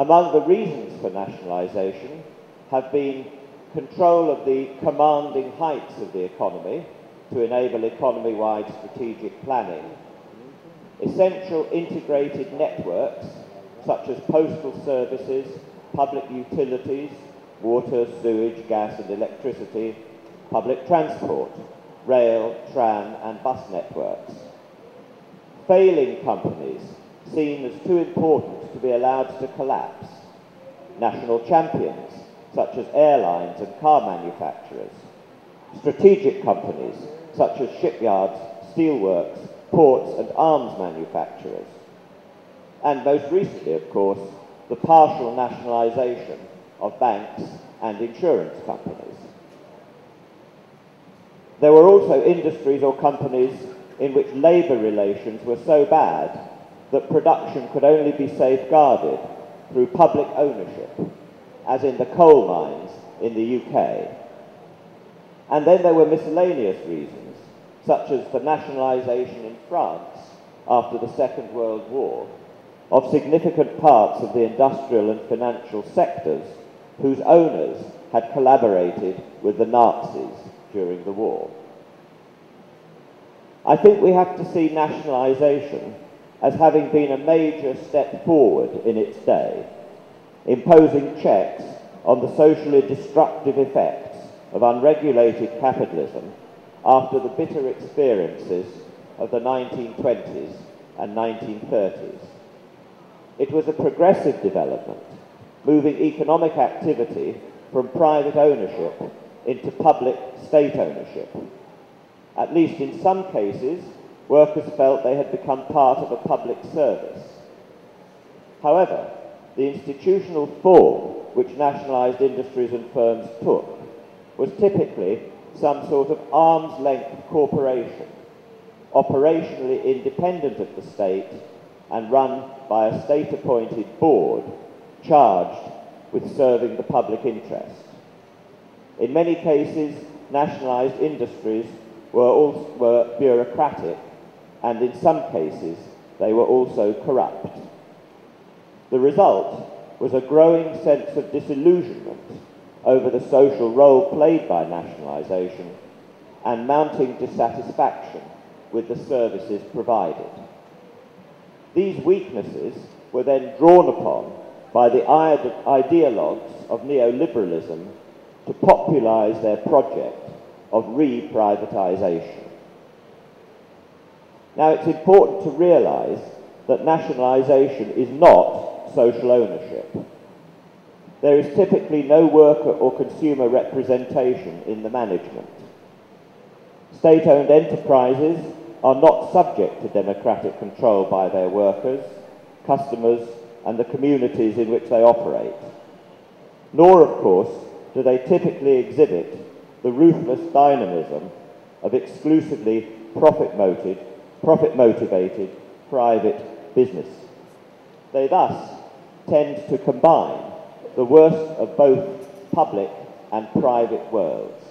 Among the reasons for nationalisation have been control of the commanding heights of the economy to enable economy-wide strategic planning, essential integrated networks such as postal services, public utilities, water, sewage, gas and electricity, public transport, rail, tram and bus networks. Failing companies seen as too important to be allowed to collapse. National champions such as airlines and car manufacturers. Strategic companies such as shipyards, steelworks, ports and arms manufacturers. And most recently, of course, the partial nationalisation of banks and insurance companies. There were also industries or companies in which labour relations were so bad that production could only be safeguarded through public ownership, as in the coal mines in the UK. And then there were miscellaneous reasons, such as the nationalisation in France after the Second World War of significant parts of the industrial and financial sectors whose owners had collaborated with the Nazis during the war. I think we have to see nationalisation as having been a major step forward in its day, imposing checks on the socially destructive effects of unregulated capitalism after the bitter experiences of the 1920s and 1930s. It was a progressive development, moving economic activity from private ownership into public state ownership. At least in some cases, workers felt they had become part of a public service. However, the institutional form which nationalised industries and firms took was typically some sort of arm's-length corporation, operationally independent of the state and run by a state-appointed board charged with serving the public interest. In many cases, nationalised industries were bureaucratic, and in some cases they were also corrupt. The result was a growing sense of disillusionment over the social role played by nationalisation and mounting dissatisfaction with the services provided. These weaknesses were then drawn upon by the ideologues of neoliberalism to popularise their project of re-privatisation. Now, it's important to realise that nationalisation is not social ownership. There is typically no worker or consumer representation in the management. State-owned enterprises are not subject to democratic control by their workers, customers, and the communities in which they operate. Nor, of course, do they typically exhibit the ruthless dynamism of exclusively profit-motivated private business. They thus tend to combine the worst of both public and private worlds.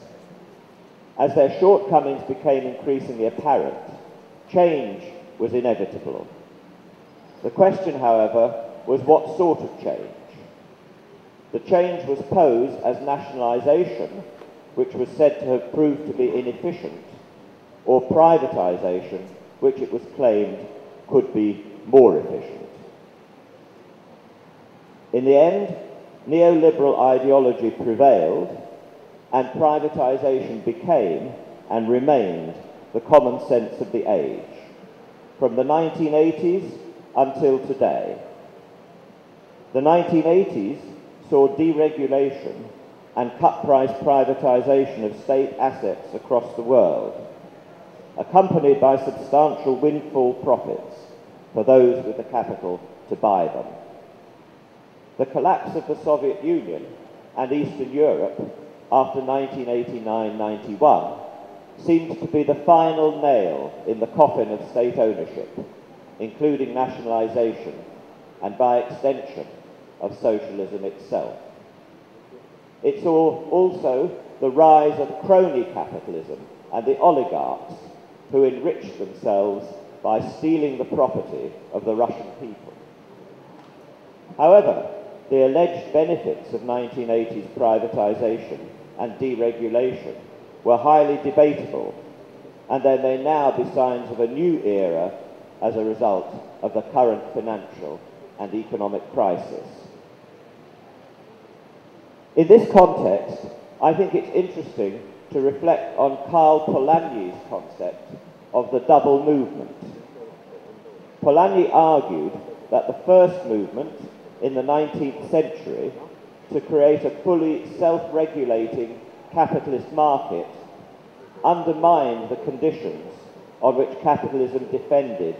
As their shortcomings became increasingly apparent, change was inevitable. The question, however, was what sort of change? The change was posed as nationalisation, which was said to have proved to be inefficient, or privatisation, which it was claimed could be more efficient. In the end, neoliberal ideology prevailed, and privatisation became and remained the common sense of the age, from the 1980s until today. The 1980s saw deregulation and cut-price privatisation of state assets across the world, accompanied by substantial windfall profits for those with the capital to buy them. The collapse of the Soviet Union and Eastern Europe after 1989-91 seems to be the final nail in the coffin of state ownership, including nationalisation and, by extension, of socialism itself. It saw also the rise of crony capitalism and the oligarchs who enriched themselves by stealing the property of the Russian people. However, the alleged benefits of 1980s privatisation and deregulation were highly debatable, and there may now be signs of a new era as a result of the current financial and economic crisis. In this context, I think it's interesting to reflect on Karl Polanyi's concept of the double movement. Polanyi argued that the first movement in the 19th century to create a fully self-regulating capitalist market undermined the conditions on which capitalism depended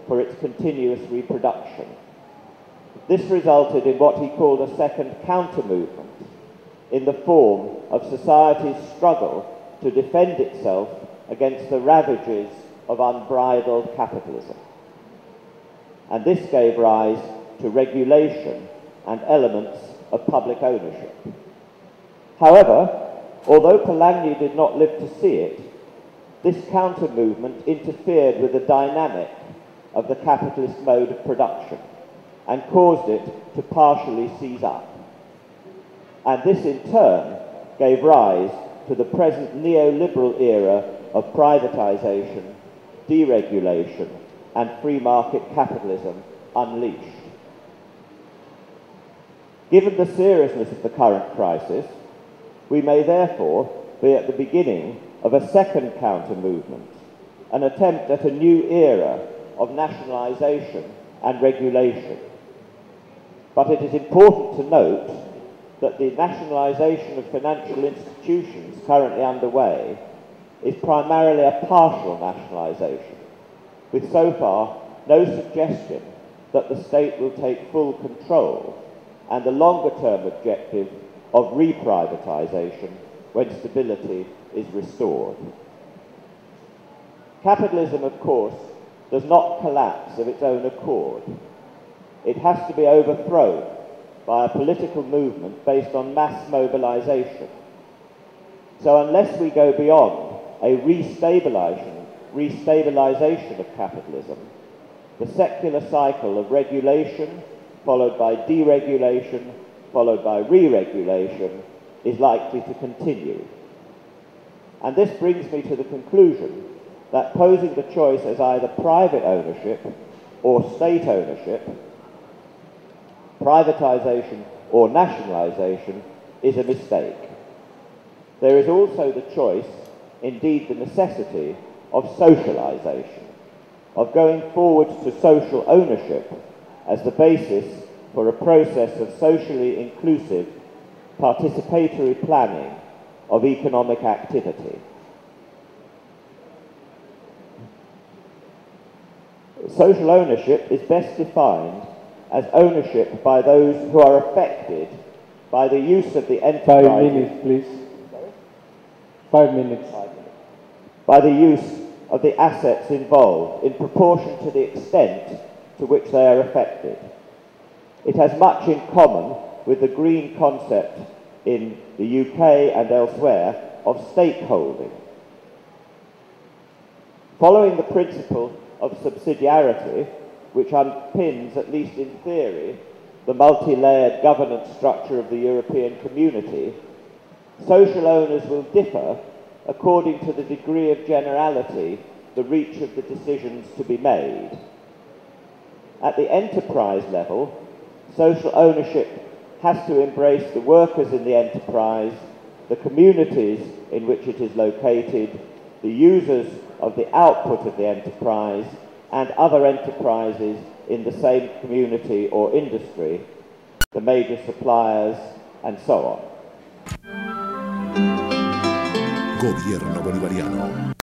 for its continuous reproduction. This resulted in what he called a second counter-movement, in the form of society's struggle to defend itself against the ravages of unbridled capitalism. And this gave rise to regulation and elements of public ownership. However, although Polanyi did not live to see it, this counter-movement interfered with the dynamic of the capitalist mode of production and caused it to partially seize up. And this in turn gave rise to the present neoliberal era of privatisation, deregulation, and free market capitalism unleashed. Given the seriousness of the current crisis, we may therefore be at the beginning of a second counter-movement, an attempt at a new era of nationalisation and regulation. But it is important to note that the nationalisation of financial institutions currently underway is primarily a partial nationalisation, with so far no suggestion that the state will take full control, and the longer-term objective of reprivatisation when stability is restored. Capitalism, of course, does not collapse of its own accord. It has to be overthrown by a political movement based on mass mobilisation. So unless we go beyond a restabilisation of capitalism, the secular cycle of regulation, followed by deregulation, followed by re-regulation, is likely to continue. And this brings me to the conclusion that posing the choice as either private ownership or state ownership, privatisation or nationalisation, is a mistake. There is also the choice, indeed the necessity, of socialisation, of going forward to social ownership as the basis for a process of socially inclusive, participatory planning of economic activity. Social ownership is best defined as ownership by those who are affected by the use of the enterprise. 5 minutes, please. 5 minutes. By the use of the assets involved in proportion to the extent to which they are affected. It has much in common with the green concept in the UK and elsewhere of stakeholding. Following the principle of subsidiarity, which underpins, at least in theory, the multi-layered governance structure of the European community, social owners will differ according to the degree of generality, the reach of the decisions to be made. At the enterprise level, social ownership has to embrace the workers in the enterprise, the communities in which it is located, the users of the output of the enterprise, and other enterprises in the same community or industry, the major suppliers, and so on. Gobierno Bolivariano.